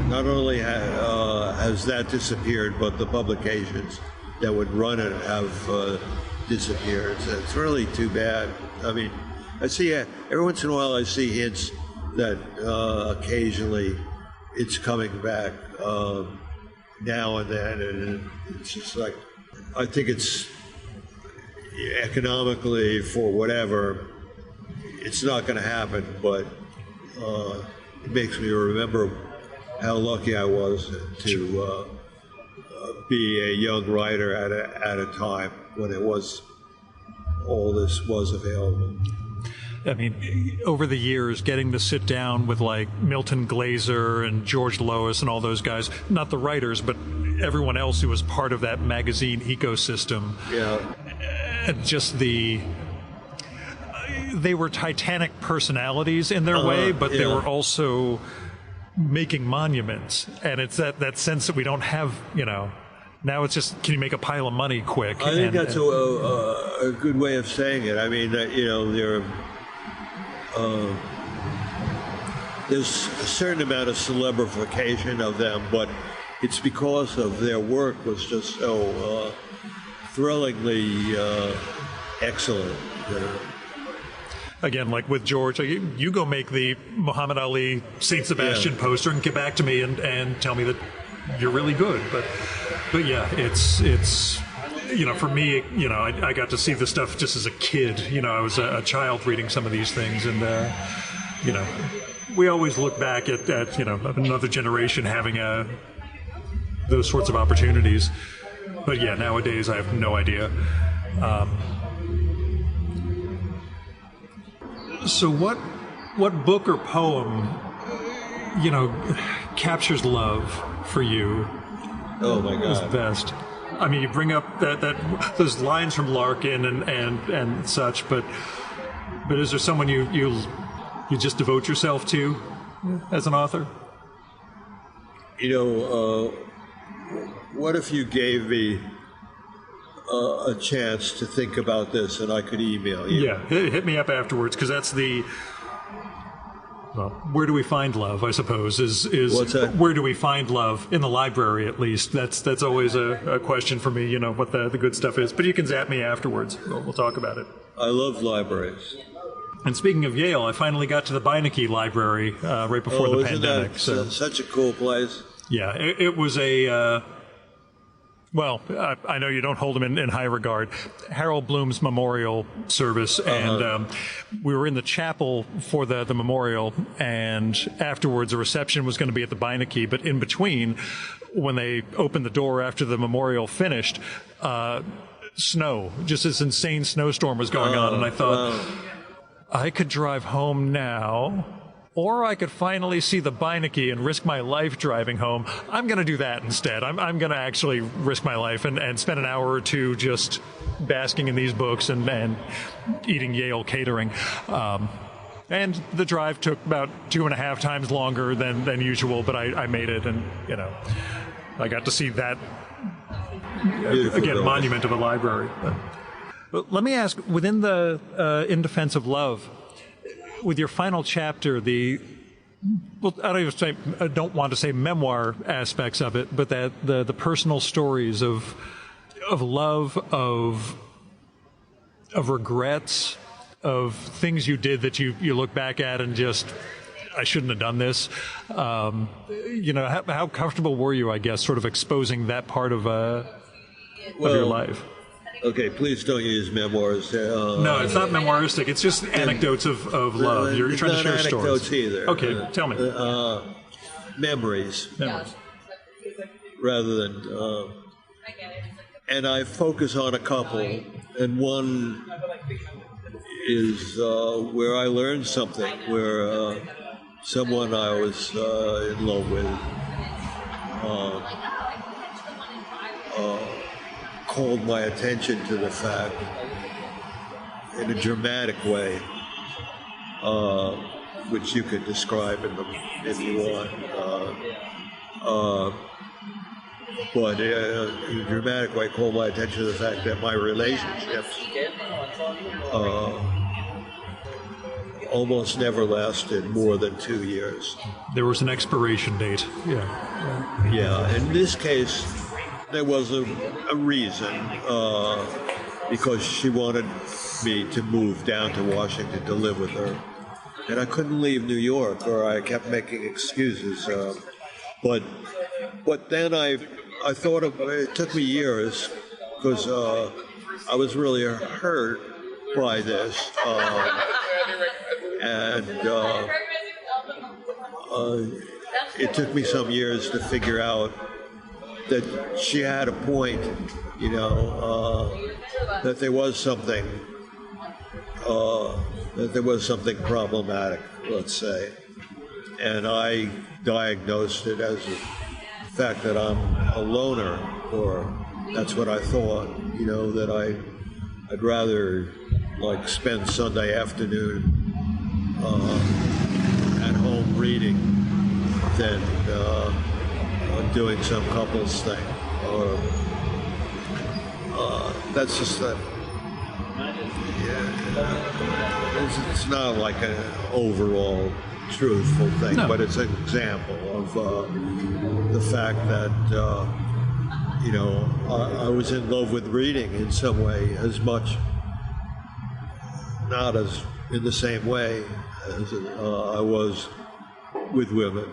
Not only has that disappeared, but the publications that would run it have disappeared. So it's really too bad. I mean, I see every once in a while I see hints that occasionally it's coming back now and then, and it's just like, I think it's economically, for whatever, it's not going to happen, but it makes me remember how lucky I was to be a young writer at a time when all this was available. I mean, over the years, getting to sit down with Milton Glaser and George Lois and all those guys, not the writers, but everyone else who was part of that magazine ecosystem. Yeah. And just they were titanic personalities in their way, but they were also making monuments. And it's that sense that we don't have, now it's just, can you make a pile of money quick? I think that's a good way of saying it. I mean, there's a certain amount of celebrification of them, but it's because of their work was just so thrillingly excellent. Again, like with George, you go make the Muhammad Ali St. Sebastian poster and get back to me and tell me that you're really good. But yeah, it's for me, I got to see this stuff just as a kid. I was a child reading some of these things, and we always look back at another generation having those sorts of opportunities. But yeah, nowadays I have no idea. So what book or poem, captures love for you? Oh my God! Is best. I mean, you bring up those lines from Larkin and such, but is there someone you just devote yourself to as an author? What if you gave me a chance to think about this and I could email you? Yeah, hit me up afterwards, because that's where do we find love, I suppose, is What's that? Where do we find love? In the library, at least. That's always a question for me, what the good stuff is. But you can zap me afterwards. We'll talk about it. I love libraries. And speaking of Yale, I finally got to the Beinecke Library right before the pandemic. That such a cool place? Yeah, it was a Well, I know you don't hold him in high regard. Harold Bloom's memorial service, and we were in the chapel for the memorial, and afterwards a reception was going to be at the Beinecke, but in between, when they opened the door after the memorial finished, snow, just this insane snowstorm was going on, and I thought, I could drive home now, or I could finally see the Beinecke and risk my life driving home. I'm going to do that instead. I'm going to actually risk my life and spend an hour or two just basking in these books and eating Yale catering. And the drive took about 2.5 times longer than usual, but I made it, and, I got to see that, again, monument of a library. But let me ask, within the In Defense of Love, with your final chapter, I don't want to say memoir aspects of it, but that the personal stories of love, of regrets, of things you did that you look back at and just, I shouldn't have done this. How comfortable were you, I guess, sort of exposing that part of your life? Okay, please don't use memoirs. No, it's not memoiristic. It's just anecdotes of love. You're trying to share stories. Not anecdotes either. Okay, tell me. Memories. Rather than... and I focus on a couple, and one is where I learned something, where someone I was in love with called my attention to the fact, in a dramatic way, which you could describe if you want, but in a dramatic way, called my attention to the fact that my relationships almost never lasted more than 2 years. There was an expiration date. Yeah. In this case, there was a reason, because she wanted me to move down to Washington to live with her. And I couldn't leave New York, or I kept making excuses. But then I thought of it. Took me years, because I was really hurt by this. And it took me some years to figure out that she had a point, that there was something problematic, let's say. And I diagnosed it as the fact that I'm a loner, or that's what I thought, that I'd rather spend Sunday afternoon at home reading than doing some couples thing. That's just that. It's not like an overall truthful thing, but it's an example of the fact that I was in love with reading in some way, as much, not as in the same way as I was with women.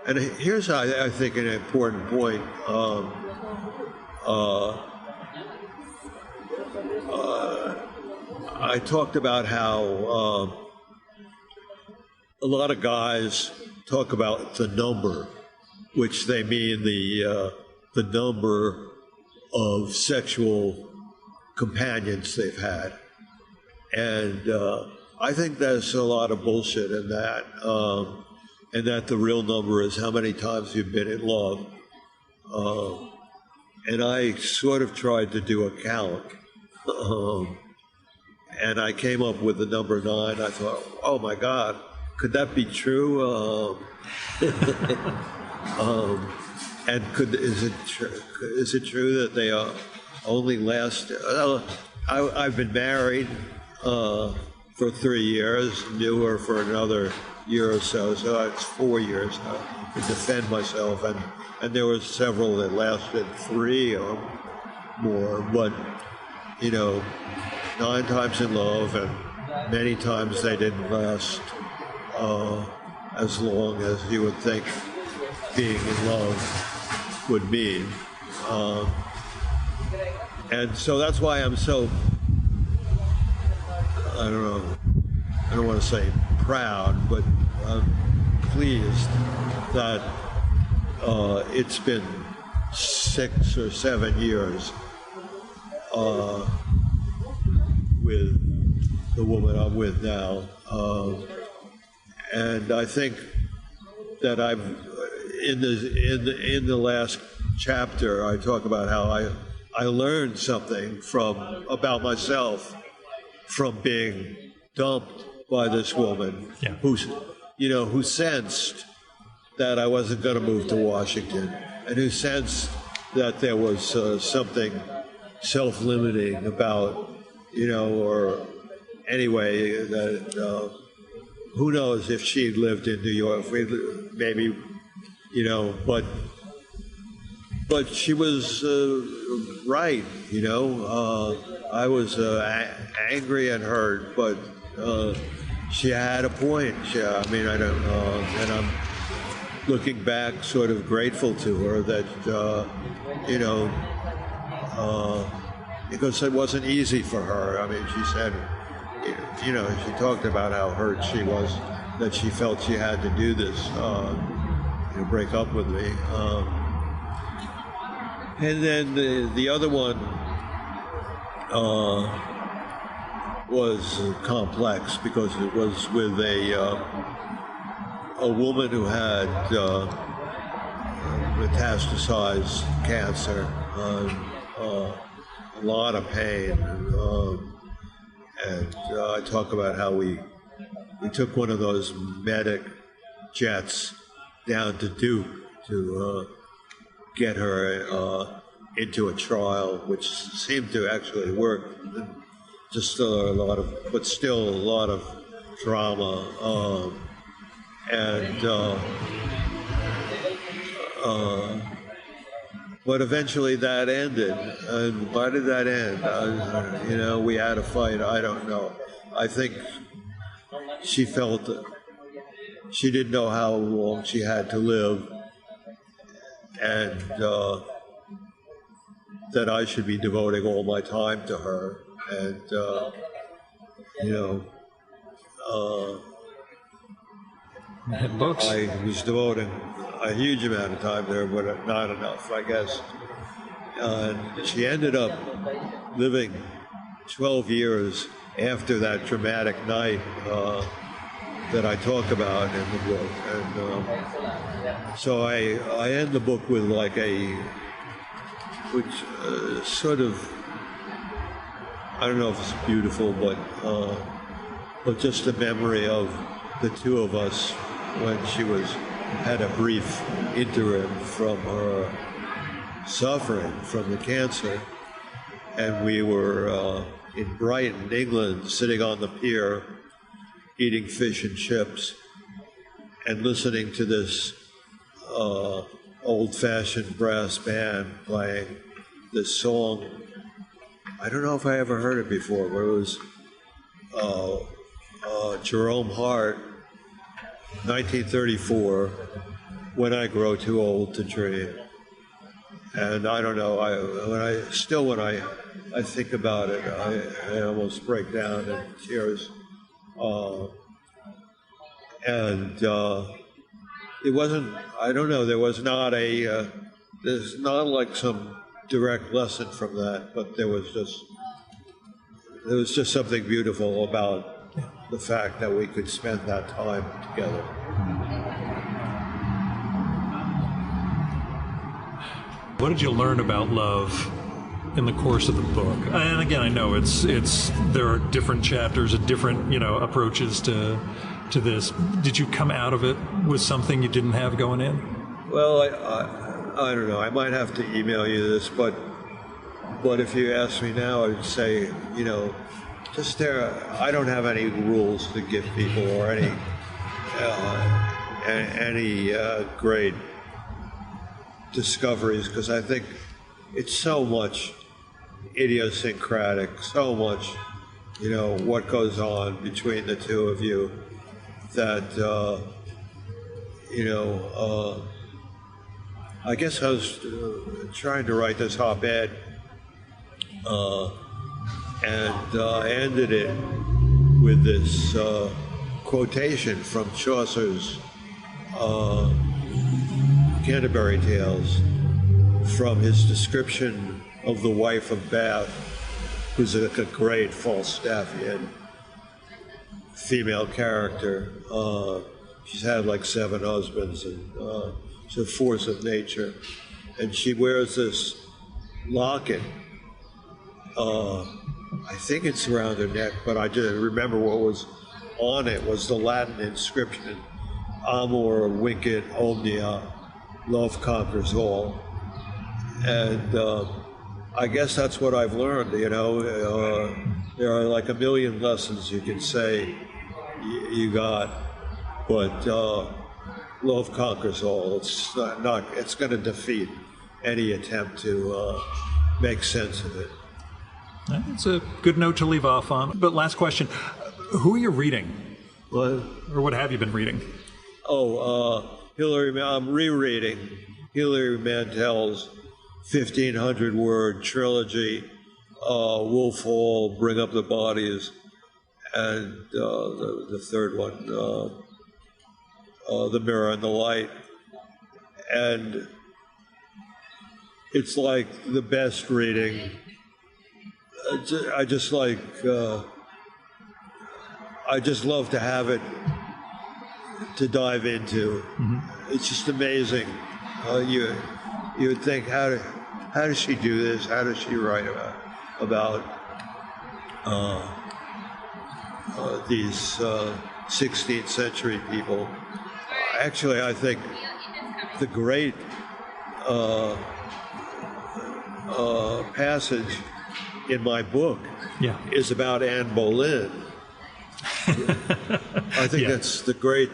And here's, I think, an important point. I talked about how a lot of guys talk about the number, which they mean the number of sexual companions they've had. And I think there's a lot of bullshit in that. And that the real number is how many times you've been in love. And I sort of tried to do a count. And I came up with the number 9. I thought, oh my God, could that be true? And is it true that they only last? I've been married for 3 years, knew her for another year or so it's 4 years now to defend myself, and there were several that lasted 3 or more, but 9 times in love, and many times they didn't last as long as you would think being in love would mean. And so that's why I'm so, I don't want to say proud, but I'm pleased that it's been 6 or 7 years with the woman I'm with now. And I think that I've, in the last chapter, I talk about how I learned something about myself from being dumped by this woman, who sensed that I wasn't going to move to Washington, and who sensed that there was something self-limiting about, or anyway, that who knows if she'd lived in New York, maybe, but she was right, I was angry and hurt, but she had a point. I don't, and I'm looking back sort of grateful to her that, because it wasn't easy for her. She said, she talked about how hurt she was, that she felt she had to do this, break up with me. And then the other one was complex because it was with a woman who had metastasized cancer, a lot of pain, and I talk about how we took one of those medic jets down to Duke to get her into a trial, which seemed to actually work. Just still a lot of drama, but eventually that ended. And why did that end? We had a fight. I don't know. I think she felt that she didn't know how long she had to live, and that I should be devoting all my time to her. And, books. I was devoting a huge amount of time there, but not enough, I guess. And she ended up living 12 years after that dramatic night that I talk about in the book. And so I end the book with sort of, I don't know if it's beautiful, but just a memory of the two of us when she had a brief interim from her suffering from the cancer, and we were in Brighton, England, sitting on the pier, eating fish and chips, and listening to this old-fashioned brass band playing this song. I don't know if I ever heard it before, but it was Jerome Hart, 1934, When I Grow Too Old to Dream. And I don't know, when I think about it, I almost break down in tears. It wasn't, I don't know, there's not like some direct lesson from that, but there was just something beautiful about the fact that we could spend that time together. What did you learn about love in the course of the book? And again, I know there are different chapters and different approaches to this. Did you come out of it with something you didn't have going in? Well, I don't know. I might have to email you this, but if you ask me now, I'd say, just there. I don't have any rules to give people or any great discoveries, because I think it's so much idiosyncratic, so much, what goes on between the two of you that, I guess I was trying to write this op-ed, and I ended it with this quotation from Chaucer's Canterbury Tales, from his description of the wife of Bath, who's a great Falstaffian female character. She's had like 7 husbands, and she's a force of nature. And she wears this locket. I think it's around her neck, but I didn't remember what was on it. Was the Latin inscription, Amor vincit omnia, love conquers all. And I guess that's what I've learned, you know. There are like a million lessons you can say you got, but love conquers all. It's not it's going to defeat any attempt to make sense of it. It's a good note to leave off on. But last question, who are you reading? What? Or what have you been reading? I'm rereading Hilary Mantel's 1,500-word trilogy, Wolf Hall, Bring Up the Bodies, and the third one, The Mirror and the Light. And it's like the best reading. I just love to have it to dive into. Mm-hmm. It's just amazing. You would think, how does she do this? How does she write about these 16th century people? Actually, I think the great passage in my book is about Anne Boleyn. I think that's the great.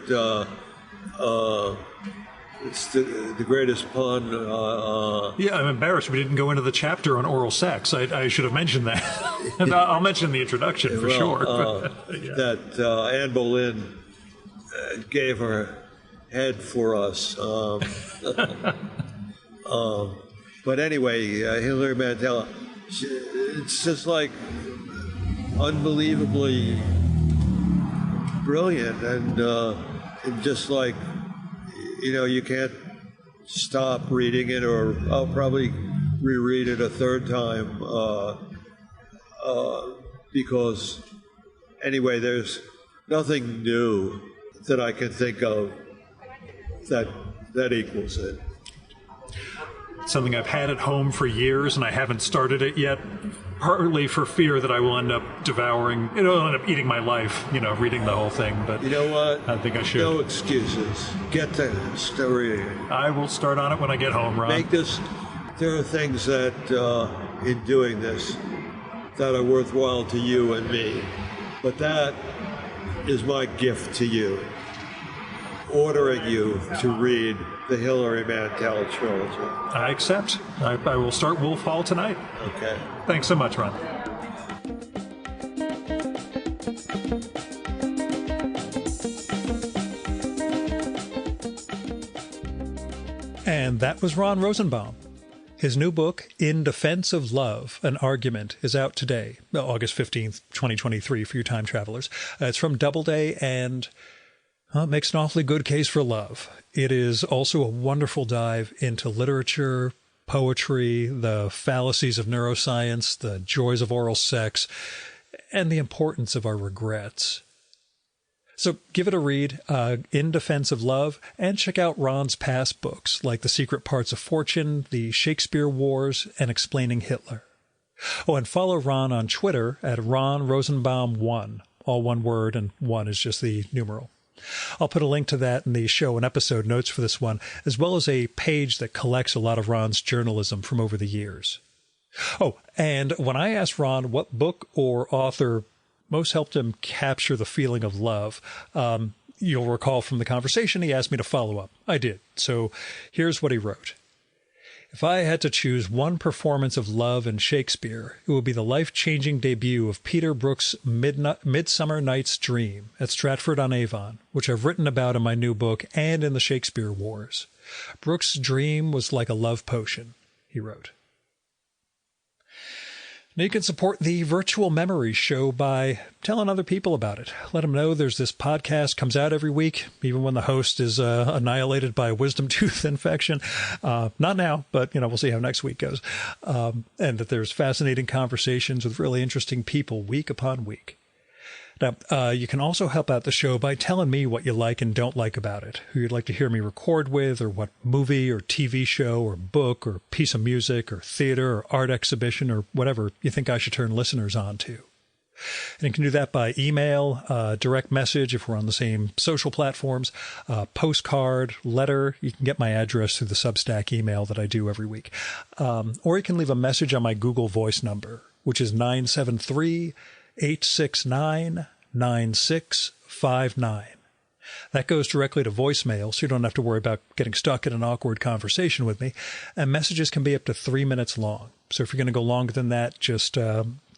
It's the greatest pun. I'm embarrassed we didn't go into the chapter on oral sex. I should have mentioned that. And I'll mention the introduction for sure. That Anne Boleyn gave her head for us. But anyway, Hilary Mantel, it's just like unbelievably brilliant, and just like, you know, you can't stop reading it, or I'll probably reread it a third time because anyway, there's nothing new that I can think of that equals it. Something I've had at home for years, and I haven't started it yet, partly for fear that I will end up devouring, it'll end up eating my life, reading the whole thing. But you know what? I think I should. No excuses. Get to start reading. I will start on it when I get home, Ron. There are things that, in doing this, that are worthwhile to you and me. But that is my gift to you, ordering you to read the Hilary Mantel trilogy. I accept. I will start Wolf Hall tonight. Okay. Thanks so much, Ron. And that was Ron Rosenbaum. His new book, In Defense of Love, An Argument, is out today, August 15th, 2023, for you time travelers. It's from Doubleday, and it makes an awfully good case for love. It is also a wonderful dive into literature, poetry, the fallacies of neuroscience, the joys of oral sex, and the importance of our regrets. So give it a read, In Defense of Love, and check out Ron's past books like The Secret Parts of Fortune, The Shakespeare Wars, and Explaining Hitler. Oh, and follow Ron on Twitter at Ron Rosenbaum1, all one word, and 1 is just the numeral. I'll put a link to that in the show and episode notes for this one, as well as a page that collects a lot of Ron's journalism from over the years. Oh, and when I asked Ron what book or author most helped him capture the feeling of love, you'll recall from the conversation he asked me to follow up. I did. So here's what he wrote. If I had to choose one performance of love in Shakespeare, it would be the life-changing debut of Peter Brook's Midsummer Night's Dream at Stratford-on-Avon, which I've written about in my new book and in the Shakespeare Wars. Brooks' dream was like a love potion, he wrote. Now you can support the Virtual Memories Show by telling other people about it. Let them know there's this podcast, comes out every week, even when the host is annihilated by a wisdom tooth infection. Not now, but we'll see how next week goes. And that there's fascinating conversations with really interesting people week upon week. Now, you can also help out the show by telling me what you like and don't like about it, who you'd like to hear me record with, or what movie or TV show or book or piece of music or theater or art exhibition or whatever you think I should turn listeners on to. And you can do that by email, direct message if we're on the same social platforms, postcard, letter. You can get my address through the Substack email that I do every week. Or you can leave a message on my Google Voice number, which is 973-869-9659. That goes directly to voicemail, so you don't have to worry about getting stuck in an awkward conversation with me. And messages can be up to 3 minutes long. So if you're going to go longer than that, just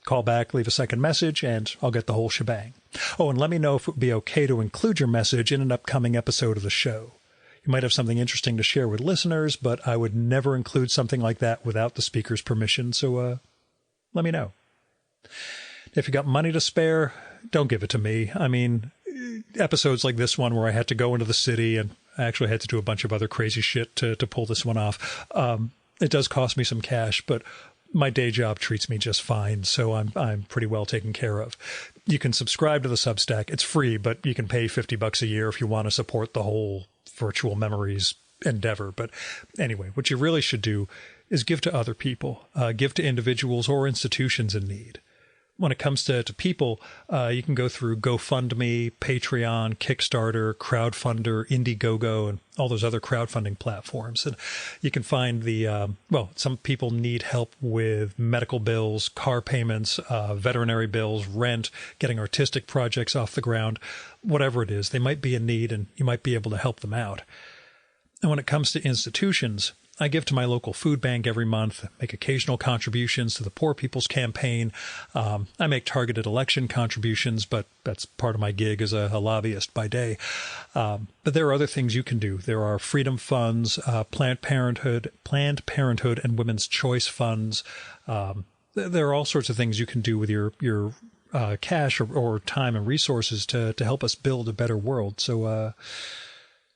call back, leave a second message, and I'll get the whole shebang. Oh, and let me know if it would be okay to include your message in an upcoming episode of the show. You might have something interesting to share with listeners, but I would never include something like that without the speaker's permission, so let me know. If you got money to spare, don't give it to me. I mean, episodes like this one where I had to go into the city and I actually had to do a bunch of other crazy shit to pull this one off. It does cost me some cash, but my day job treats me just fine, so I'm pretty well taken care of. You can subscribe to the Substack. It's free, but you can pay $50 a year if you want to support the whole Virtual Memories endeavor. But anyway, what you really should do is give to other people, give to individuals or institutions in need. When it comes to people, you can go through GoFundMe, Patreon, Kickstarter, Crowdfunder, Indiegogo, and all those other crowdfunding platforms. And you can find some people need help with medical bills, car payments, veterinary bills, rent, getting artistic projects off the ground, whatever it is. They might be in need and you might be able to help them out. And when it comes to institutions, I give to my local food bank every month, make occasional contributions to the Poor People's Campaign. I make targeted election contributions, but that's part of my gig as a lobbyist by day. But there are other things you can do. There are freedom funds, Planned Parenthood and Women's Choice funds. There are all sorts of things you can do with your cash or time and resources to help us build a better world. So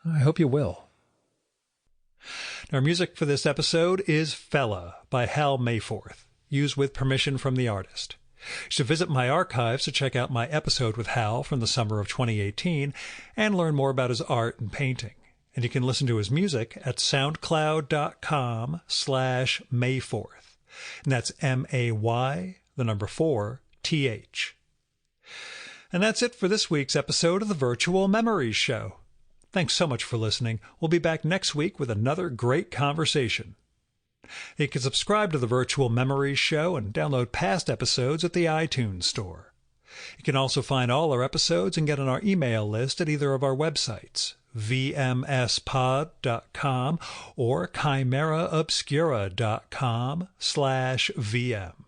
I hope you will. Our music for this episode is Fella by Hal Mayforth, used with permission from the artist. You should visit my archives to check out my episode with Hal from the summer of 2018 and learn more about his art and painting. And you can listen to his music at soundcloud.com/Mayforth. And that's MAY4TH. And that's it for this week's episode of the Virtual Memories Show. Thanks so much for listening. We'll be back next week with another great conversation. You can subscribe to the Virtual Memories Show and download past episodes at the iTunes Store. You can also find all our episodes and get on our email list at either of our websites, vmspod.com or chimeraobscura.com/VM.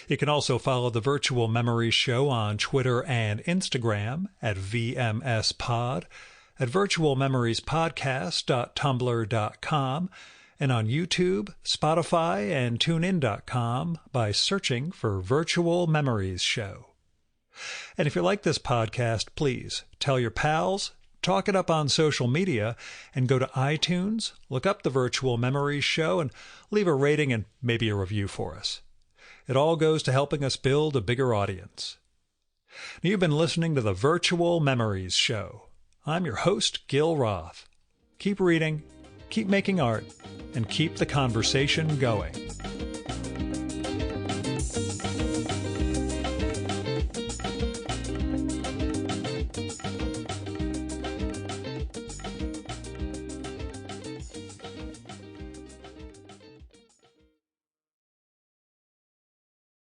You can also follow the Virtual Memories Show on Twitter and Instagram at vmspod, at virtualmemoriespodcast.tumblr.com, and on YouTube, Spotify, and TuneIn.com by searching for Virtual Memories Show. And if you like this podcast, please tell your pals, talk it up on social media, and go to iTunes, look up the Virtual Memories Show, and leave a rating and maybe a review for us. It all goes to helping us build a bigger audience. You've been listening to the Virtual Memories Show. I'm your host, Gil Roth. Keep reading, keep making art, and keep the conversation going.